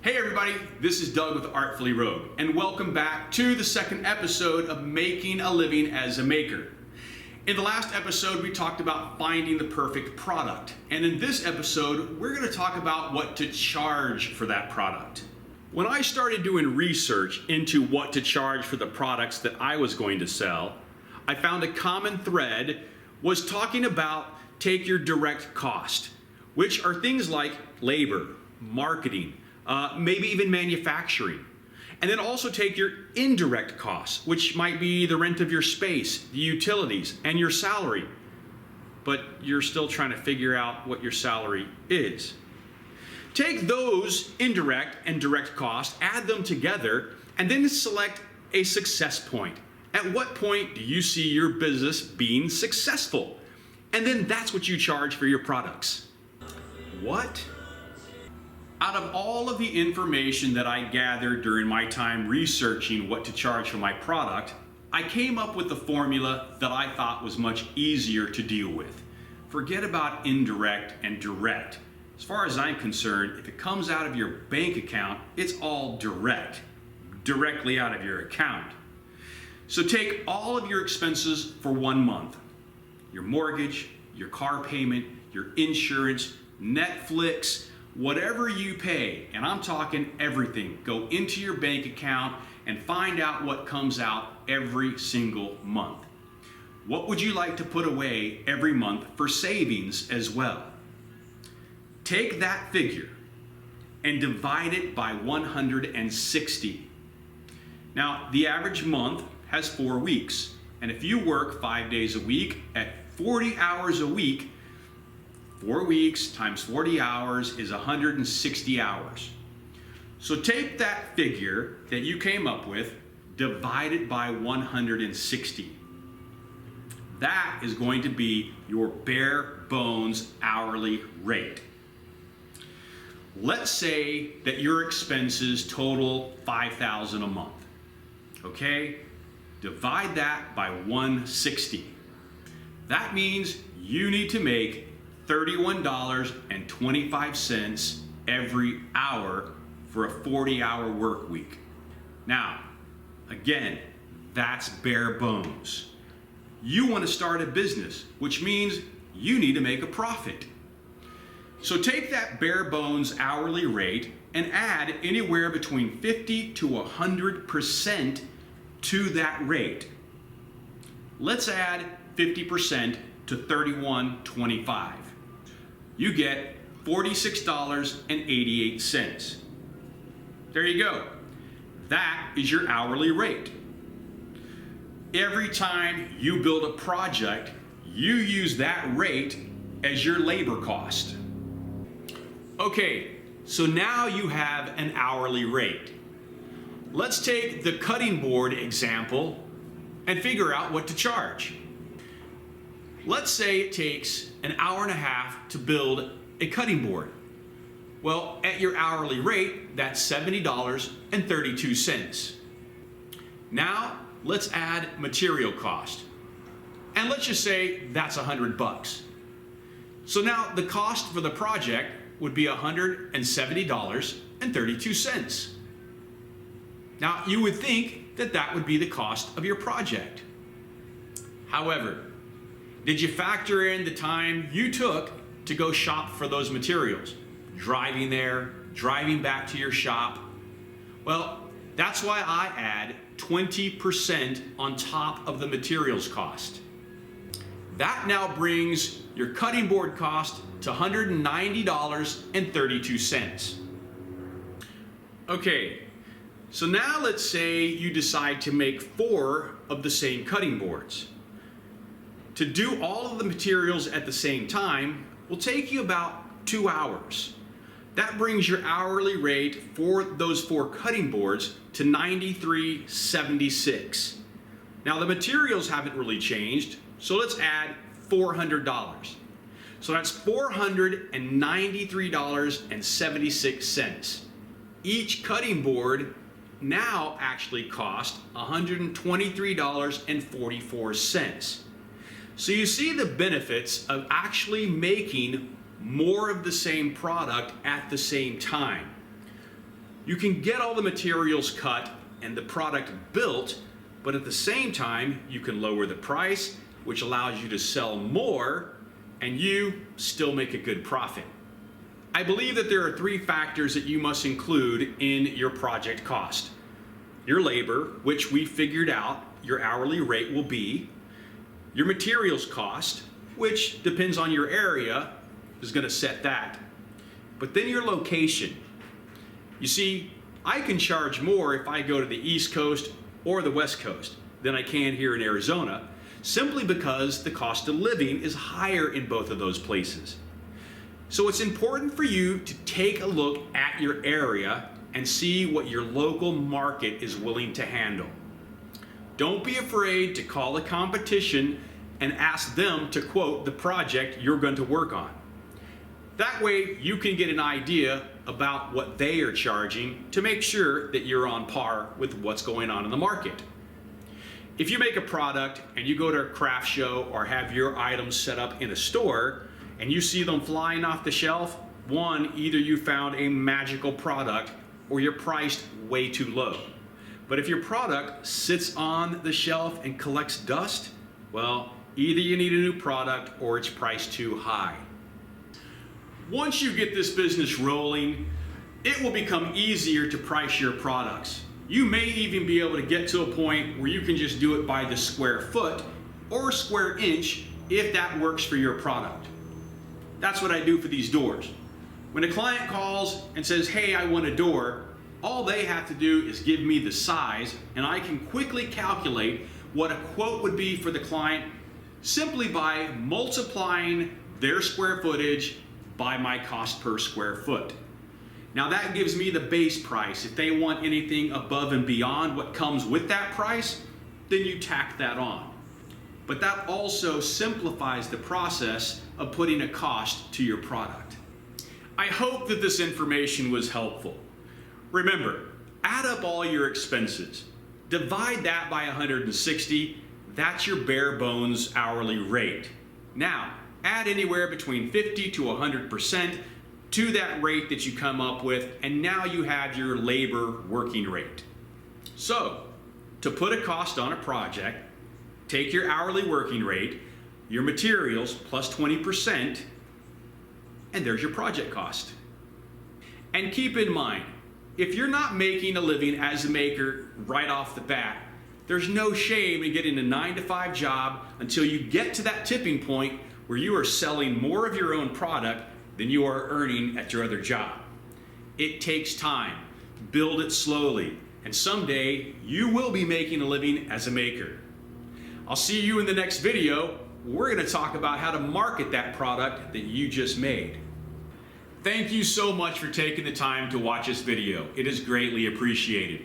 Hey everybody, this is Doug with Artfully Rogue, and welcome back to the second episode of Making a Living as a Maker. In the last episode, we talked about finding the perfect product, and in this episode, we're going to talk about what to charge for that product. When I started doing research into what to charge for the products that I was going to sell, I found a common thread was talking about take your direct cost, which are things like labor, marketing, maybe even manufacturing. And then also take your indirect costs, which might be the rent of your space, the utilities, and your salary. But you're still trying to figure out what your salary is. Take those indirect and direct costs, add them together, and then select a success point. At what point do you see your business being successful? And then that's what you charge for your products. What? Out of all of the information that I gathered during my time researching what to charge for my product, I came up with a formula that I thought was much easier to deal with. Forget about indirect and direct. As far as I'm concerned, if it comes out of your bank account, it's all direct, directly out of your account. So take all of your expenses for 1 month. Your mortgage, your car payment, your insurance, Netflix, whatever you pay, and I'm talking everything, go into your bank account and find out what comes out every single month. What would you like to put away every month for savings as well? Take that figure and divide it by 160. Now, the average month has 4 weeks, and if you work 5 days a week at 40 hours a week, 4 weeks times 40 hours is 160 hours. So take that figure that you came up with, divide it by 160. That is going to be your bare bones hourly rate. Let's say that your expenses total $5,000 a month. Okay? Divide that by 160. That means you need to make $31.25 every hour for a 40-hour work week. Now, again, that's bare bones. You want to start a business, which means you need to make a profit. So take that bare bones hourly rate and add anywhere between 50 to 100% to that rate. Let's add 50% to $31.25. You get $46.88. There you go. That is your hourly rate. Every time you build a project, you use that rate as your labor cost. Okay, so now you have an hourly rate. Let's take the cutting board example and figure out what to charge. Let's say it takes an hour and a half to build a cutting board. Well, at your hourly rate, that's $70.32. Now, let's add material cost. And let's just say that's $100. So now the cost for the project would be $170.32. Now, you would think that that would be the cost of your project. However, did you factor in the time you took to go shop for those materials? Driving there, driving back to your shop? Well, that's why I add 20% on top of the materials cost. That now brings your cutting board cost to $190.32. Okay, so now let's say you decide to make 4 of the same cutting boards. To do all of the materials at the same time will take you about 2 hours. That brings your hourly rate for those 4 cutting boards to $93.76. Now the materials haven't really changed, so let's add $400. So that's $493.76. Each cutting board now actually costs $123.44. So you see the benefits of actually making more of the same product at the same time. You can get all the materials cut and the product built, but at the same time, you can lower the price, which allows you to sell more, and you still make a good profit. I believe that there are 3 factors that you must include in your project cost. Your labor, which we figured out your hourly rate will be. Your materials cost, which depends on your area, is going to set that. But then your location. You see, I can charge more if I go to the East Coast or the West Coast than I can here in Arizona, simply because the cost of living is higher in both of those places. So it's important for you to take a look at your area and see what your local market is willing to handle. Don't be afraid to call the competition and ask them to quote the project you're going to work on. That way you can get an idea about what they are charging to make sure that you're on par with what's going on in the market. If you make a product and you go to a craft show or have your items set up in a store and you see them flying off the shelf, one, either you found a magical product or you're priced way too low. But if your product sits on the shelf and collects dust, well, either you need a new product or it's priced too high. Once you get this business rolling, it will become easier to price your products. You may even be able to get to a point where you can just do it by the square foot or square inch if that works for your product. That's what I do for these doors. When a client calls and says, hey, I want a door, all they have to do is give me the size and I can quickly calculate what a quote would be for the client simply by multiplying their square footage by my cost per square foot. Now that gives me the base price. If they want anything above and beyond what comes with that price, then you tack that on. But that also simplifies the process of putting a cost to your product. I hope that this information was helpful. Remember, add up all your expenses. Divide that by 160. That's your bare bones hourly rate. Now, add anywhere between 50 to 100% to that rate that you come up with, and now you have your labor working rate. So, to put a cost on a project, take your hourly working rate, your materials plus 20%, and there's your project cost. And keep in mind, if you're not making a living as a maker right off the bat, there's no shame in getting a 9-to-5 job until you get to that tipping point where you are selling more of your own product than you are earning at your other job. It takes time. Build it slowly, and someday you will be making a living as a maker. I'll see you in the next video. We're going to talk about how to market that product that you just made. Thank you so much for taking the time to watch this video. It is greatly appreciated.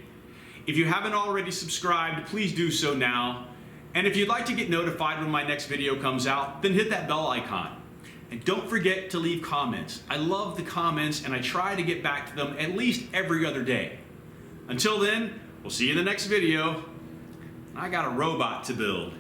If you haven't already subscribed, please do so now. And if you'd like to get notified when my next video comes out, then hit that bell icon. And don't forget to leave comments. I love the comments and I try to get back to them at least every other day. Until then, we'll see you in the next video. I got a robot to build.